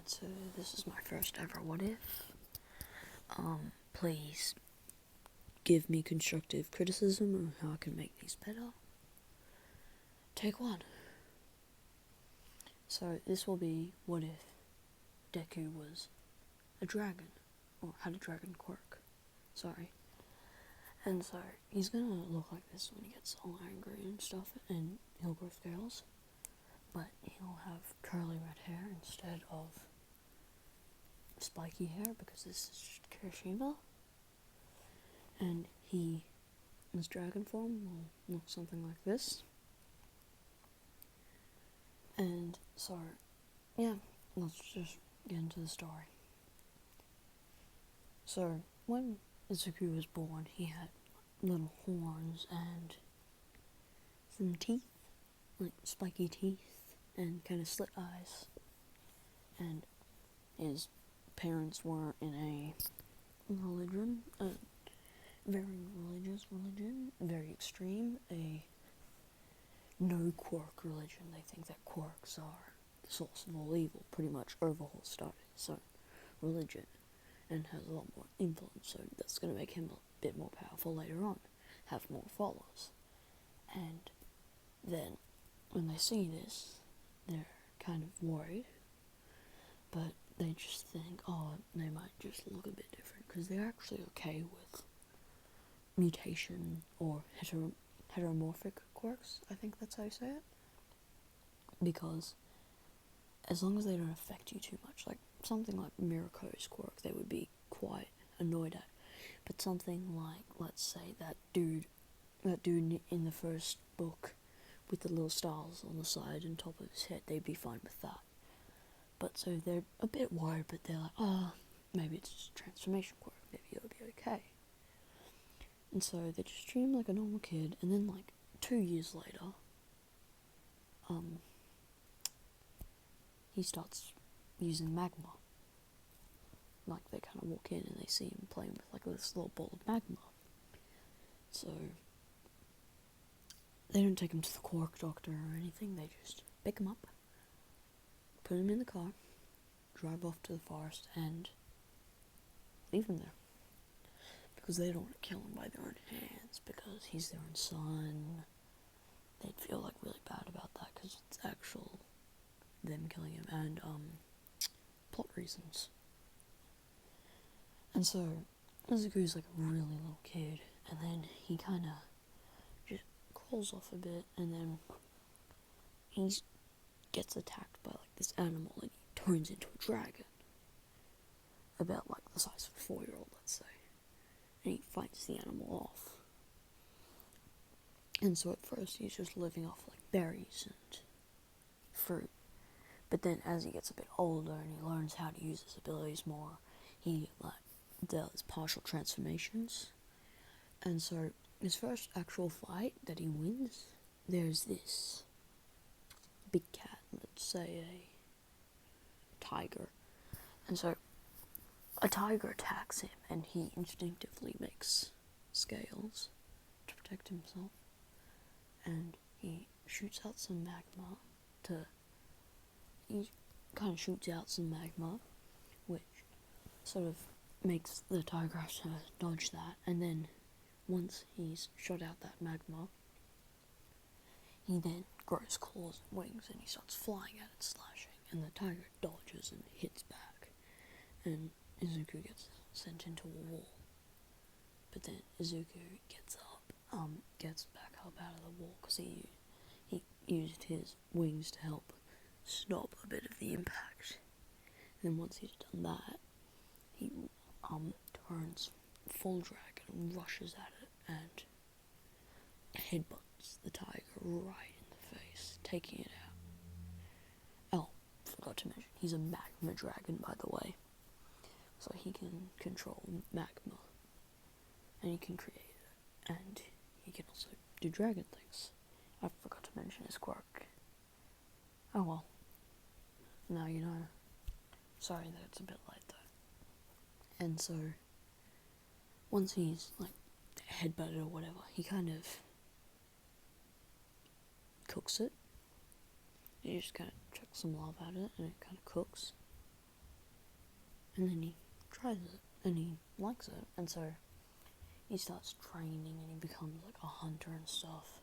Alright, so this is my first ever what if. Please give me constructive criticism on how I can make these better. Take one. So this will be what if Deku was a dragon, or had a dragon quirk. Sorry. And so he's gonna look like this when he gets all angry and stuff, and he'll grow scales, but he'll have curly red hair instead of spiky hair because this is Kirishima. And his dragon form will look something like this. And so, yeah, let's just get into the story. So, when Izuku was born, he had little horns and some teeth, like spiky teeth, and kind of slit eyes. And his parents were in a religion, a very religious religion, very extreme, a no quirk religion. They think that quirks are the source of all evil, pretty much overhaul started. So, religion, and has a lot more influence, so that's going to make him a bit more powerful later on, have more followers. And then, when they see this, they're kind of worried, but they just think, they might just look a bit different, because they're actually okay with mutation or heteromorphic quirks, I think that's how you say it, because as long as they don't affect you too much, like something like Mirako's quirk, they would be quite annoyed at, but something like, let's say, that dude in the first book with the little stars on the side and top of his head, they'd be fine with that. But so they're a bit worried, but they're like, maybe it's just a transformation quirk, maybe it'll be okay. And so they just treat him like a normal kid, and then like 2 years later, he starts using magma. Like, they kind of walk in and they see him playing with like this little ball of magma. So they don't take him to the quirk doctor or anything, they just pick him up, put him in the car, drive off to the forest, and leave him there. Because they don't want to kill him by their own hands, because he's their own son. They'd feel like really bad about that, because it's actual them killing him, and plot reasons. And so Izuku's like a really little kid, and then he kind of just crawls off a bit, and then he gets attacked by like this animal, and he turns into a dragon, about like the size of a 4-year-old, let's say, and he fights the animal off. And so at first he's just living off like berries and fruit, but then as he gets a bit older and he learns how to use his abilities more, he like does partial transformations. And so his first actual fight that he wins, there's this big cat, let's say a tiger, and so a tiger attacks him, and he instinctively makes scales to protect himself, and he shoots out some magma which sort of makes the tiger have to dodge that, and then once he's shot out that magma, he then grows claws and wings, and he starts flying at it, slashing, and the tiger dodges and hits back, and Izuku gets sent into a wall. But then Izuku gets back up out of the wall, because he used his wings to help stop a bit of the impact. And then once he's done that, he turns full dragon and rushes at it and headbutts the tiger right in the face, taking it out. Oh, forgot to mention, he's a magma dragon, by the way. So he can control magma, and he can create it, and he can also do dragon things. I forgot to mention his quirk. Oh well. Now you know. Sorry that it's a bit late though. And so, once he's like headbutted or whatever, he kind of cooks it. You just kind of chuck some love at it, and it kind of cooks. and then he tries it, and he likes it, and so he starts training, and he becomes like a hunter and stuff,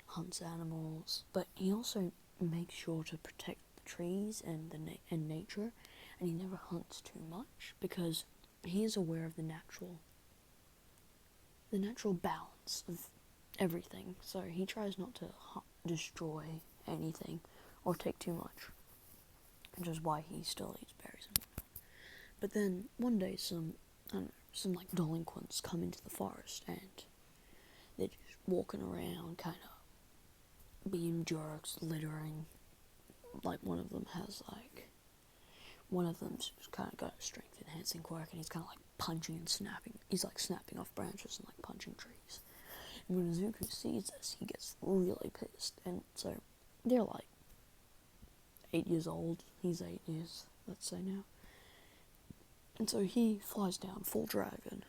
hunts animals, but he also makes sure to protect the trees and and nature, and he never hunts too much because he is aware of the natural balance of everything. So he tries not to destroy anything or take too much, which is why he still eats berries and whatnot. But then one day some like delinquents come into the forest, and they're just walking around, kind of being jerks, littering. Like one of them's kind of got a strength enhancing quirk, and he's kind of like punching and snapping. He's like snapping off branches and like punching trees. And when Izuku sees this, he gets really pissed, and so they're like 8 years old. He's 8 years, let's say now. And so he flies down full dragon.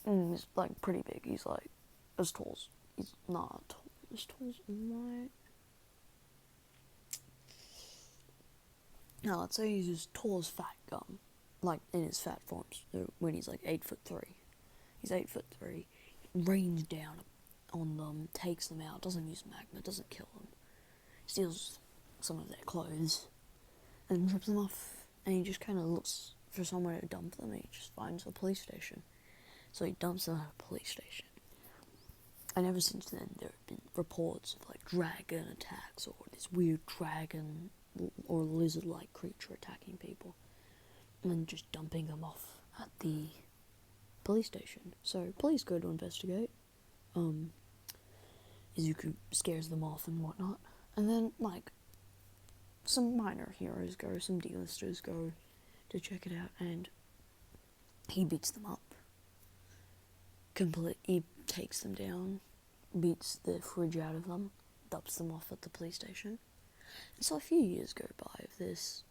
And he's like pretty big. He's like as tall as, he's not as tall as my. Now let's say he's as tall as Fat Gum, like in his fat forms. So when he's like 8'3", he's 8'3". Rains down on them, takes them out, doesn't use magma, doesn't kill them, steals some of their clothes, and drops them off. And he just kind of looks for somewhere to dump them, and he just finds a police station. So he dumps them at a police station. And ever since then, there have been reports of like dragon attacks, or this weird dragon or lizard-like creature attacking people, and then just dumping them off at the police station. So police go to investigate. Izuku scares them off and whatnot, and then like some minor heroes go, some D-listers go to check it out, and he beats them up. He takes them down, beats the fridge out of them, dumps them off at the police station. And so a few years go by of this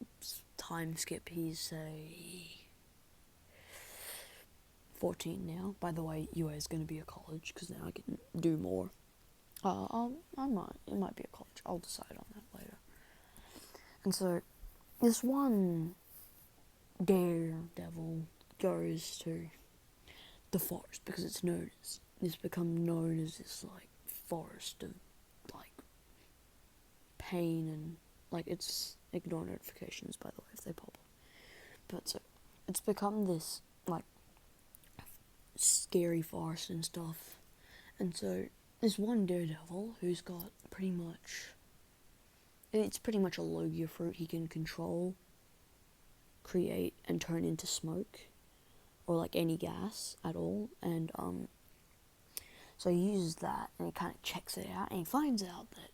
time skip. He's, say, 14 now. By the way, UA is going to be a college, because now I can do more. It might be a college. I'll decide on that later. And so, this one daredevil goes to the forest, because it's become known as this, like, forest of, like, pain, and, like, ignore notifications, by the way, if they pop up. But so, it's become this, like, scary forest and stuff. And so, this one daredevil who's got it's pretty much a Logia fruit. He can control, create, and turn into smoke, or like any gas at all. And so he uses that, and he kind of checks it out, and he finds out that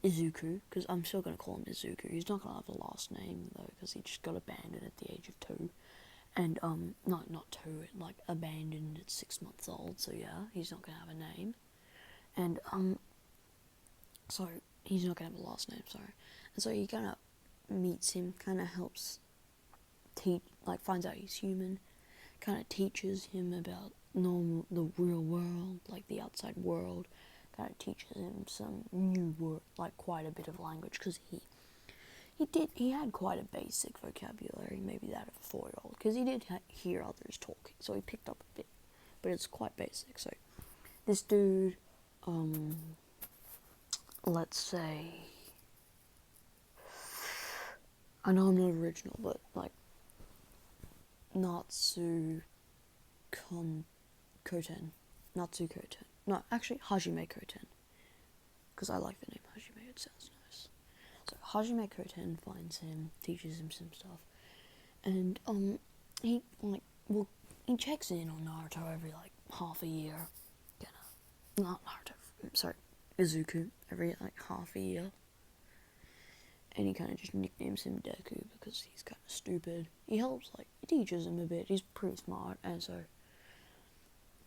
Izuku, because I'm still going to call him Izuku, he's not going to have a last name though, because he just got abandoned at the age of 2. And not 2, like abandoned at 6 months old, so yeah, he's not going to have a name. And so he's not going to have a last name, sorry. And so he kind of meets him, kind of helps finds out he's human, kind of teaches him about the real world, like the outside world, kind of teaches him some new word, like quite a bit of language, because he had quite a basic vocabulary, maybe that of a 4-year-old, because he did hear others talking, so he picked up a bit, but it's quite basic. So this dude, let's say, I know I'm not original, but like Natsu Koten, no, actually Hajime Koten, because I like the name Hajime, it sounds nice. So Hajime Koten finds him, teaches him some stuff, and he checks in on Naruto every like half a year, not Naruto, sorry, Izuku, every like half a year, and he kind of just nicknames him Deku because he's kind of stupid. He teaches him a bit. He's pretty smart, and so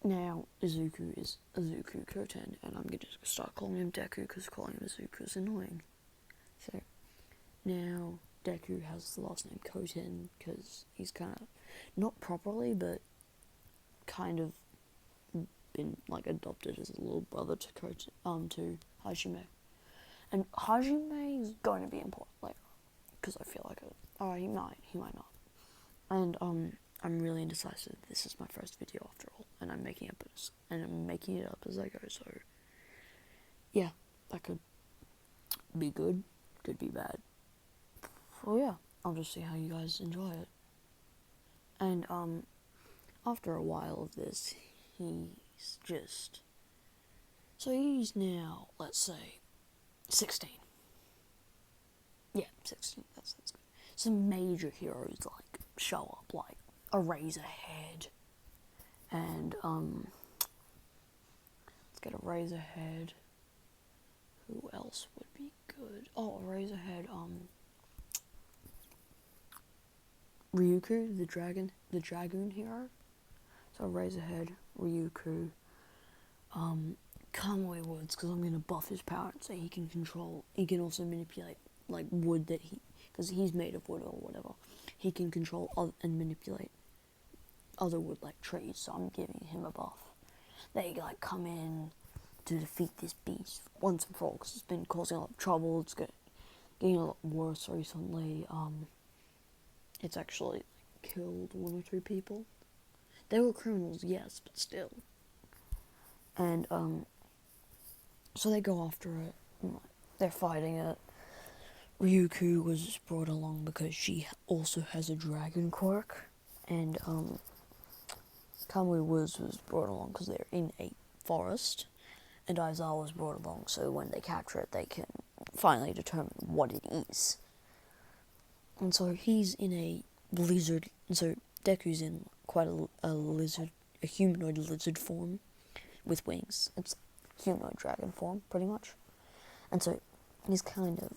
now Izuku is Izuku Koten, and I'm gonna just start calling him Deku because calling him Izuku is annoying. So now Deku has the last name Koten because he's kind of not properly, but kind of been like adopted as a little brother to Hajime. And Hajime is going to be important later, because I feel like he might not. And I'm really indecisive. This is my first video after all, and I'm making it up as I go. So yeah, that could be good, could be bad. So yeah, I'll just see how you guys enjoy it. And after a while of this, he's now, let's say, 16. Yeah, 16. That's good. Some major heroes like show up, like Eraserhead, and let's get Eraserhead. Who else would be good? Oh, Eraserhead. Ryuku, the dragoon hero. So Eraserhead, Ryuku, Kamui Woods, because I'm gonna buff his power so he can also manipulate like wood because he's made of wood or whatever. He can control and manipulate other wood like trees, so I'm giving him a buff. They like come in to defeat this beast once and for all, because it's been causing a lot of trouble. It's getting a lot worse recently. It's actually killed 1 or 2 people. They were criminals, yes, but still. And so they go after it. They're fighting it. Ryuku was brought along because she also has a dragon quirk, and Kamui was brought along because they're in a forest, and Aizawa was brought along so when they capture it, they can finally determine what it is. And so he's in a lizard, and so Deku's in quite a humanoid lizard form with wings. It's humanoid dragon form, pretty much. And so he's kind of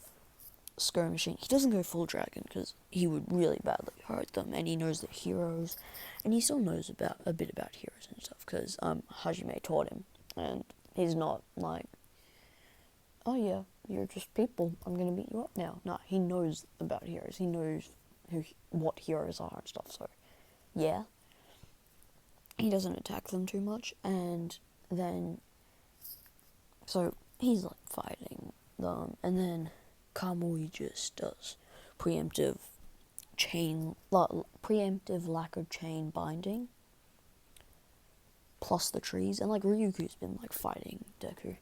skirmishing. He doesn't go full dragon because he would really badly hurt them, and he knows they're heroes, and he still knows a bit about heroes and stuff because Hajime taught him, and he's not like, oh yeah, you're just people, I'm gonna beat you up now. No, he knows about heroes. He knows what heroes are and stuff. So yeah, he doesn't attack them too much, and then so he's like fighting them, and then Kamui just does preemptive lacquered chain binding plus the trees, and like Ryuku's been like fighting Deku,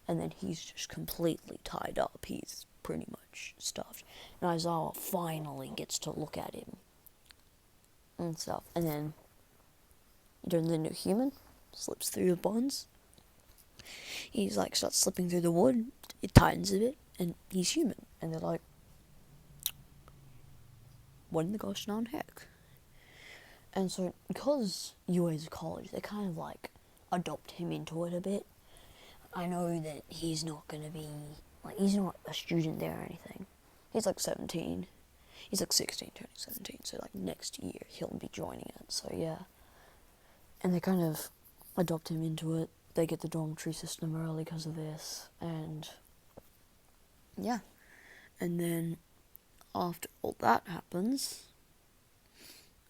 and then he's just completely tied up. He's pretty much stuffed, and Aizawa finally gets to look at him and stuff, and then he turns into a human, slips through the bonds. He's like starts slipping through the wood, it tightens a bit, and he's human. And they're like, what in the gosh darn heck? And so because UA's a college, they kind of like adopt him into it a bit. I know that he's not gonna be like, he's not a student there or anything. He's like 17. He's like 16 turning 17, so like next year he'll be joining it. So yeah. And they kind of adopt him into it. They get the dormitory system early because of this, and yeah. And then after all that happens,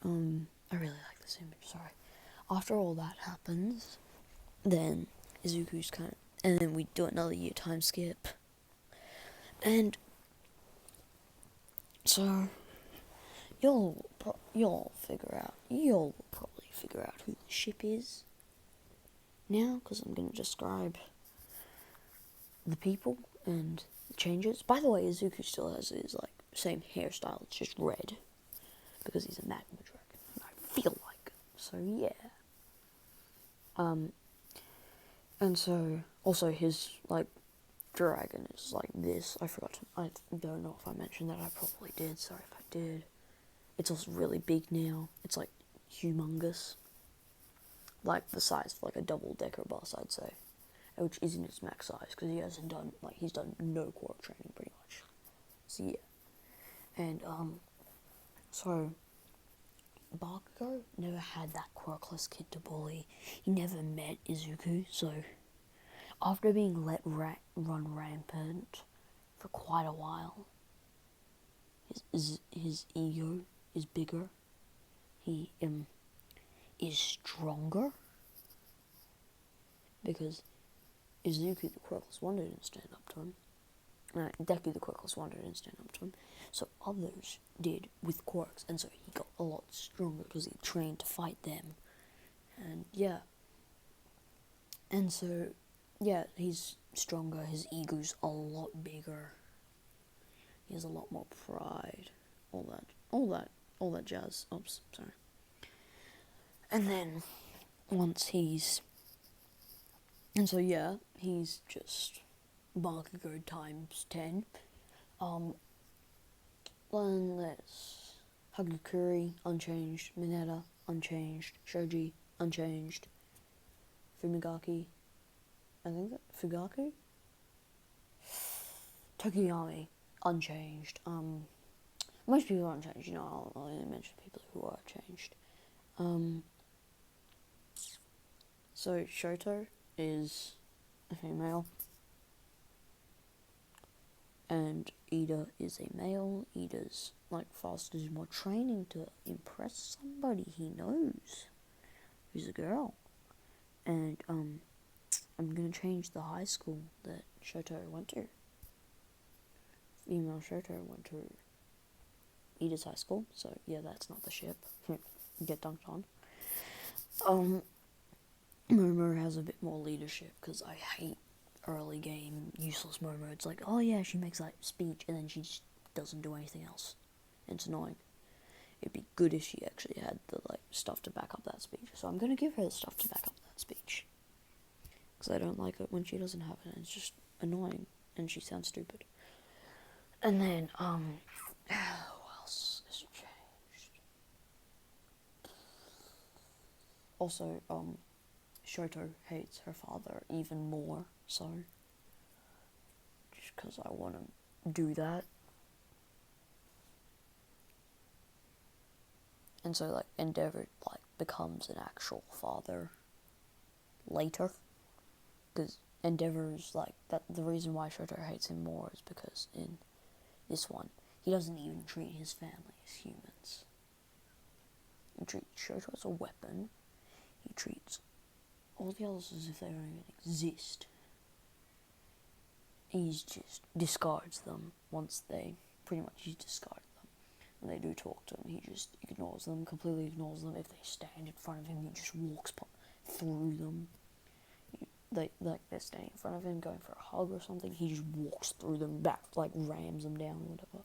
I really like this image, sorry. After all that happens, then Izuku's and then we do another year time skip. And so you'll probably figure out who the ship is now, because I'm going to describe the people and the changes. By the way, Izuku still has his like same hairstyle, it's just red, because he's a magma dragon, and I feel like it. So yeah. And so also his like dragon is like this. I don't know if I mentioned that. I probably did. Sorry if I did. It's also really big now. It's like humongous, like the size of like a double-decker bus, I'd say, which isn't his max size because he's done no quirk training pretty much. So yeah. And so Bakugo never had that quirkless kid to bully. He never met Izuku, so after being let run rampant for quite a while, his ego is bigger. He is stronger because Izuku the quirkless one didn't stand up to him. Deku the quirkless one didn't stand up to him. So others did with quirks, and so he got a lot stronger because he trained to fight them. And yeah. And so, yeah, he's stronger, his ego's a lot bigger. He has a lot more pride. All that jazz. Oops, sorry. And then, and so yeah, he's just Bakugo times 10. Then there's Hagakure, unchanged. Mineta, unchanged. Shoji, unchanged. Fumigaki, I think that Fugaku? Tokiyami, unchanged. Most people are unchanged, you know, I'll only mention people who are changed. So Shoto is a female, and Ida is a male. Ida's fast as more training to impress somebody he knows who's a girl. And I'm gonna change the high school that Shoto went to. Female Shoto went to Ida's high school, so yeah, that's not the ship. Get dunked on. Momo has a bit more leadership, because I hate early game useless Momo. It's like, oh yeah, she makes speech, and then she just doesn't do anything else. It's annoying. It'd be good if she actually had the stuff to back up that speech. So I'm gonna give her the stuff to back up that speech, because I don't like it when she doesn't have it. It's just annoying, and she sounds stupid. And then who else has changed? Also, Shoto hates her father even more, so just because I want to do that. And so, Endeavor, becomes an actual father later. Because Endeavor's, that the reason why Shoto hates him more is because in this one, he doesn't even treat his family as humans. He treats Shoto as a weapon. He treats all the others as if they don't even exist. He just discards them once he discards them. When they do talk to him, he just ignores them, completely ignores them. If they stand in front of him, he just walks through them. They're standing in front of him, going for a hug or something, he just walks through them back, rams them down or whatever.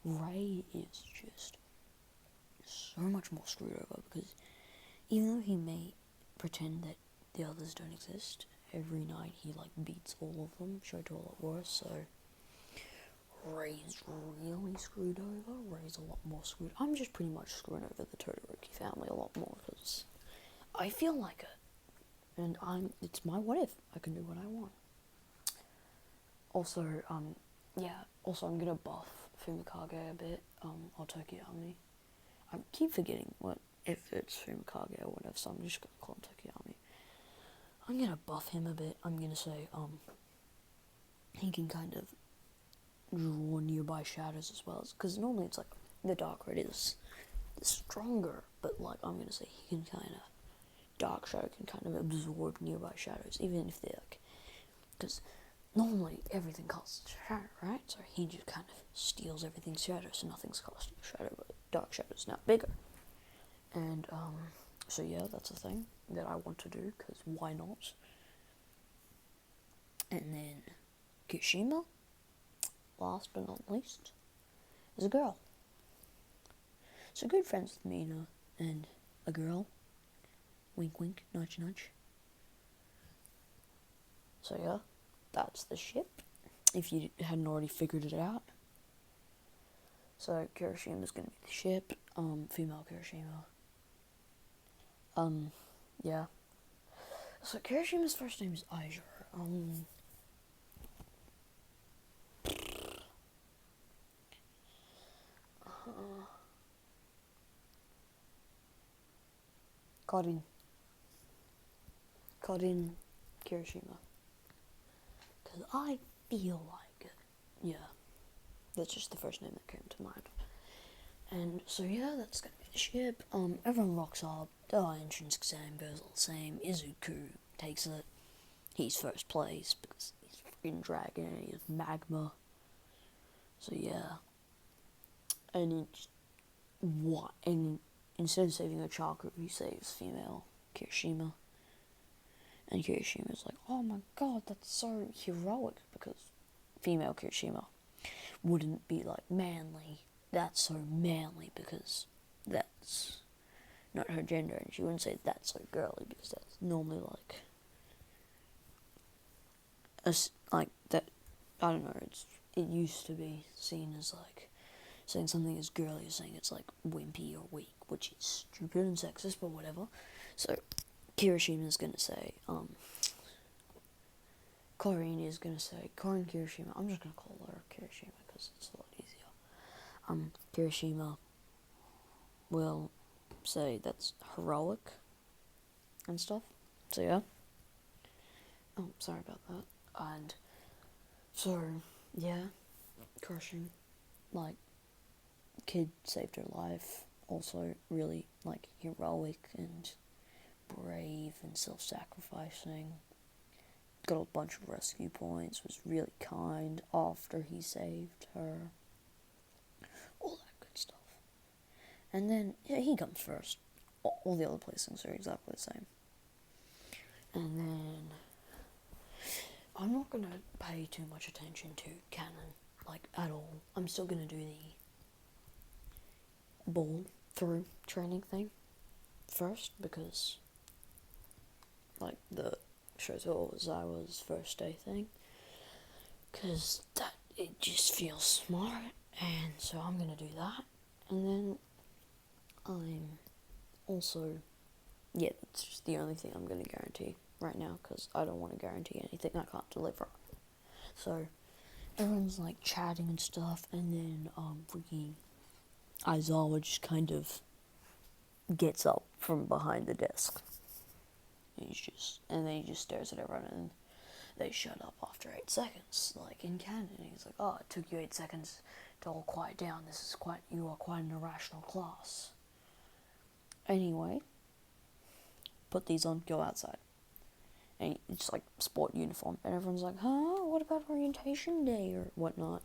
Ray is just so much more screwed over, because even though he may pretend that the others don't exist, every night he beats all of them, Shoto a lot worse, so Ray's really screwed over. Ray's a lot more screwed. I'm just pretty much screwing over the Todoroki family a lot more, because I feel like it. And it's my what if. I can do what I want. Also, I'm gonna buff Fumikage a bit, or Tokiyami. I keep forgetting if it's Fumikage or whatever, so I'm just gonna call him Tokiyami. I'm gonna buff him a bit. I'm gonna say, he can kind of draw nearby shadows as well, because normally it's the dark red is stronger, but I'm gonna say he can kind of, dark shadow can kind of absorb nearby shadows, even if they're because normally everything casts shadow, right? So he just kind of steals everything's shadow, so nothing's casting a shadow, but dark shadow's now bigger. And so yeah, that's a thing that I want to do, because why not? And then Kishima, last but not least, is a girl. So good friends with Mina and a girl. Wink wink, nudge nudge. So yeah, that's the ship, if you hadn't already figured it out. So Kirishima's gonna be the ship, female Kirishima. Yeah. So Kirishima's first name is Aizer. Karin Kirishima. Because I feel like it. Yeah. That's just the first name that came to mind. And so yeah, that's gonna be the ship. Everyone rocks up. The entrance exam goes all the same. Izuku takes it. He's first place because he's freaking dragon and he's magma. So yeah. And what? And instead of saving Ochaku, he saves female Kirishima. And Kirishima's like, oh my god, that's so heroic, because female Kirishima wouldn't be like manly. That's so manly because that's not her gender, and she wouldn't say that's so girly because that's normally like that. I don't know. It used to be seen as like saying something is girly is saying it's like wimpy or weak, which is stupid and sexist, but whatever. So Kirishima's gonna say, Corinne is gonna say, Corinne Kirishima, I'm just gonna call her Kirishima because it's a lot easier. Kirishima will say that's heroic and stuff. So yeah. Oh, sorry about that. And so, yeah, crushing, like, kid saved her life, also really, like, heroic and brave and self-sacrificing. Got a bunch of rescue points, was really kind after he saved her. All that good stuff. And then, yeah, he comes first. All the other placings are exactly the same. And then, I'm not going to pay too much attention to canon, like, at all. I'm still going to do the ball through training thing first, because, like, the Shoto Ozawa's first day thing, because it just feels smart, and so I'm going to do that. And then I'm also, yeah, that's just the only thing I'm going to guarantee right now, because I don't want to guarantee anything I can't deliver. So everyone's like chatting and stuff, and then freaking Aizawa just kind of gets up from behind the desk. And then he just stares at everyone, and they shut up after 8 seconds, like in canon. And he's like, oh, it took you 8 seconds to all quiet down. You are quite an irrational class. Anyway, put these on, go outside. And it's like sport uniform, and everyone's like, huh, what about orientation day or whatnot?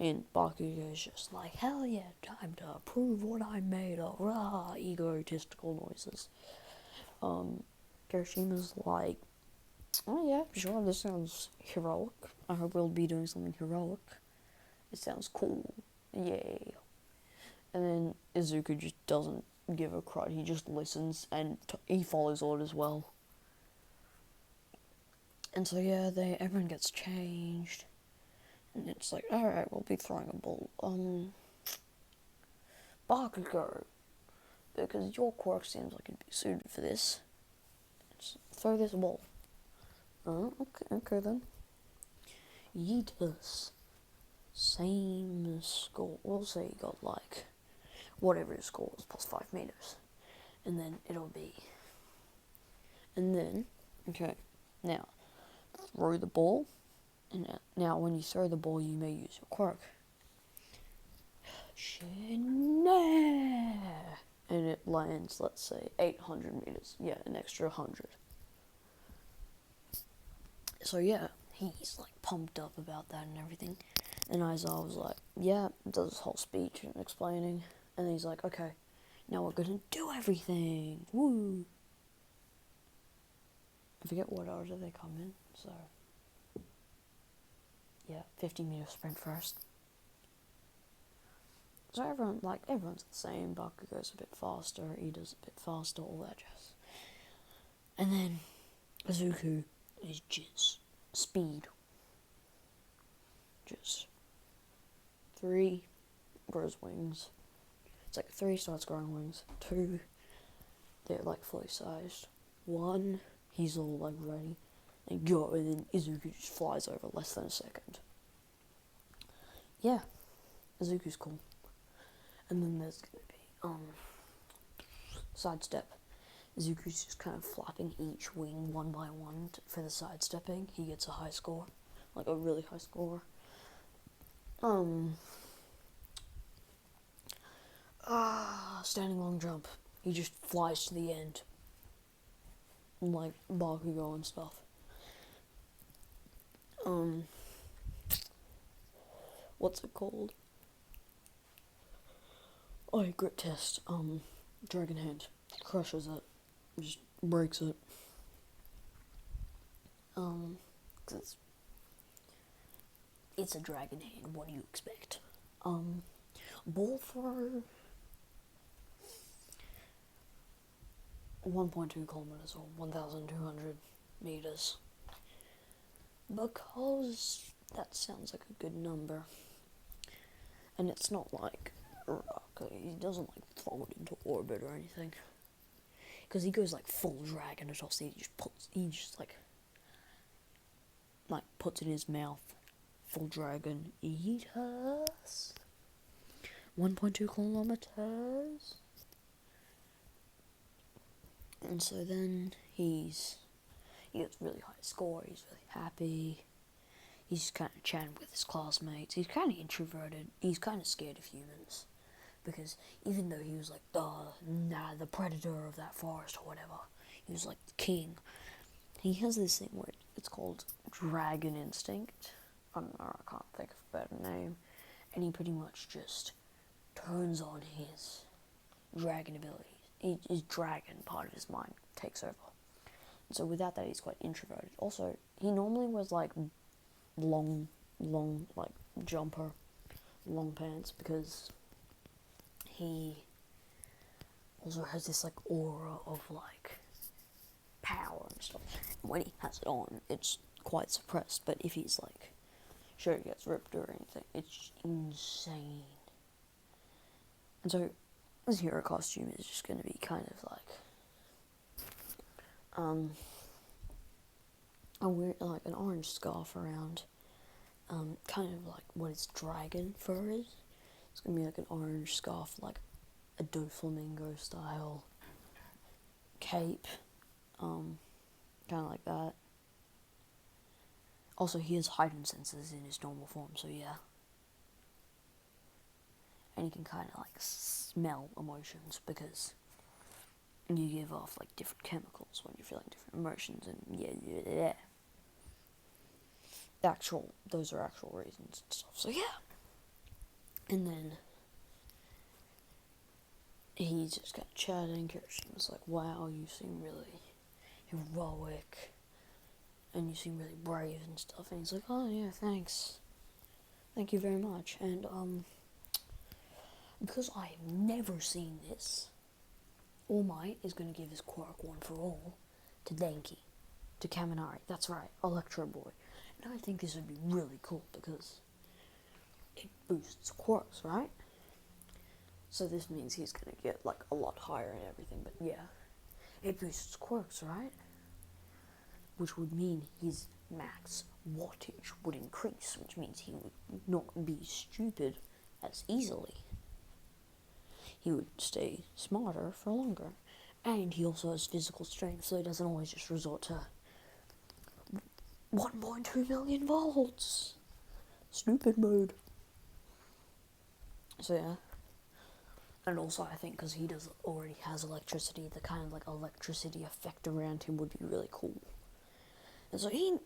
And Bakugo's just like, hell yeah, time to prove what I'm made of, rah, egotistical noises. Kirishima's like, oh yeah, sure, this sounds heroic. I hope we'll be doing something heroic. It sounds cool, yay. And then Izuku just doesn't give a crud, he just listens, and he follows orders well. And so yeah, everyone gets changed, and it's like, alright, we'll be throwing a ball. Bakugo, because your quirk seems like it'd be suited for this. Just throw this ball. Oh, okay then. Yeetus. Same score. We'll say you got like whatever your score was plus 5 meters. And then it'll be. And then, okay, now throw the ball. And now when you throw the ball, you may use your quirk. And it lands, let's say, 800 meters. Yeah, an extra 100. So yeah, he's like pumped up about that and everything. And Aizawa was like, yeah, does this whole speech and explaining. And he's like, okay, now we're gonna do everything. Woo! I forget what order they come in, so. Yeah, 50-meter sprint first. So everyone's the same. Bakugo's a bit faster, Ida's a bit faster, all that jazz. And then Izuku is just speed. Just 3 grows wings. It's like 3 starts growing wings. 2, they're like fully sized. 1, he's all like ready. And go, and then Izuku just flies over less than a second. Yeah, Izuku's cool. And then there's gonna be sidestep. Izuku's just kind of flapping each wing one by one for the sidestepping. He gets a high score, like a really high score. Standing long jump. He just flies to the end, like Bakugo and stuff. What's it called? Oh, grip test. Dragon hand crushes it, just breaks it. 'Cause it's a dragon hand. What do you expect? Ball throw. 1.2 kilometers or 1,200 meters. Because that sounds like a good number. And it's not like he doesn't like throw it into orbit or anything. Because he goes like full dragon at us. He just like puts it in his mouth. Full dragon, eat us. 1.2 kilometers. And so then he gets really high score. He's really happy. He's just kind of chatting with his classmates. He's kind of introverted. He's kind of scared of humans. Because even though he was like the predator of that forest or whatever, he was like the king. He has this thing where it's called dragon instinct. I don't know, I can't think of a better name. And he pretty much just turns on his dragon abilities. His dragon part of his mind takes over. And so without that, he's quite introverted. Also, he normally wears like long like jumper, long pants, because he also has this like aura of like power and stuff. And when he has it on, it's quite suppressed. But if he's like shirt gets ripped or anything, it's insane. And so this hero costume is just going to be kind of like I wear like an orange scarf around, kind of like what its dragon fur is. It's gonna be like an orange scarf, like a Doflamingo style cape, kind of like that. Also, he has heightened senses in his normal form, so yeah. And he can kind of like smell emotions because you give off like different chemicals when you're feeling different emotions, and yeah. Those are actual reasons and stuff. So yeah. And then he's just kind of chatting. Kirsten was like, "Wow, you seem really heroic, and you seem really brave and stuff." And he's like, "Oh yeah, thanks. Thank you very much." And because I've never seen this, All Might is going to give his quirk one for all to Denki, to Kaminari. That's right, Electro Boy. And I think this would be really cool because it boosts quirks, right? So this means he's going to get like a lot higher and everything, but yeah, it boosts quirks, right? Which would mean his max wattage would increase, which means he would not be stupid as easily. He would stay smarter for longer. And he also has physical strength, so he doesn't always just resort to 1.2 million volts. Stupid mode. So yeah. And also I think because he already has electricity, the kind of like electricity effect around him would be really cool. And so he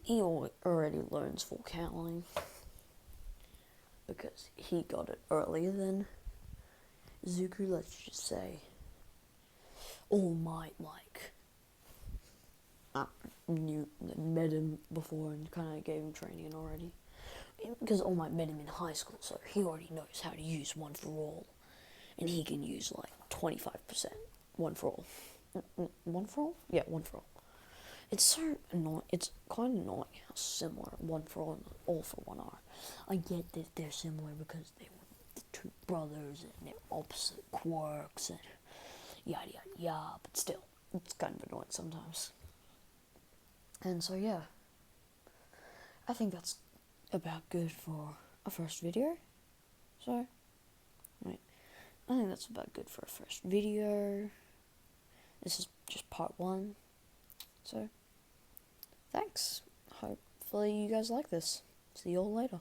already learns full counting because he got it earlier than Zuko, let's just say. All Might, like, met him before and kind of gave him training already. Because All Might met him in high school, so he already knows how to use One for All. And he can use, like, 25% One for All. One for All? Yeah, One for All. It's so annoying. It's kind of annoying how similar One for All and All for One are. I get that they're similar because they were the two brothers and they're opposite quirks and yada yada yada, but still, it's kind of annoying sometimes. And so yeah, I think that's about good for a first video. So, wait, I think that's about good for a first video. This is just part 1. So, thanks. Hopefully you guys like this. See you all later.